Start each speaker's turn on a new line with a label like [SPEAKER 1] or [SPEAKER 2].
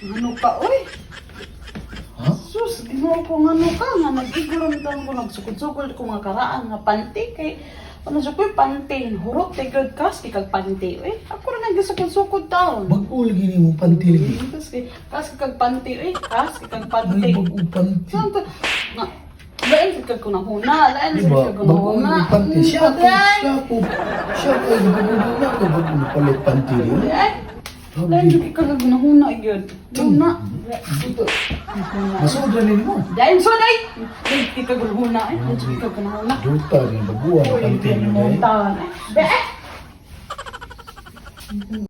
[SPEAKER 1] Ano ka, oy?
[SPEAKER 2] Ha?
[SPEAKER 1] Sus, di mo ko nga ka, nga nag-igurantan ko, nagsukod-sukod ko mga karaan, nga panty, kay, ano sa ko panty, hurot, tigod kas, kag panty, eh, ako rin nag-sukod-sukod taon.
[SPEAKER 2] Bag-o lagi ni mo panty lagi.
[SPEAKER 1] Kas, kag panty, eh, kas, kag
[SPEAKER 2] Ay,
[SPEAKER 1] panty.
[SPEAKER 2] bag-o panty.
[SPEAKER 1] Saan to? Nga, lain sa kag kunahuna, lain sa
[SPEAKER 2] Diba?
[SPEAKER 1] kag
[SPEAKER 2] Bag-o
[SPEAKER 1] kunahuna.
[SPEAKER 2] ni panty. Siya po, siya po. Siya po, bag-o na ka, bag-o na palit panty rin.
[SPEAKER 1] Eh, lain sa kag kunahuna, yun. Huna.
[SPEAKER 2] Masod na mo.
[SPEAKER 1] Dahil so, day! Hindi ka gulhuna, eh. Hindi ka kunahuna.
[SPEAKER 2] Duta rin, bag-o na
[SPEAKER 1] Uy,
[SPEAKER 2] panty
[SPEAKER 1] hindi
[SPEAKER 2] rin.
[SPEAKER 1] mo taon, eh.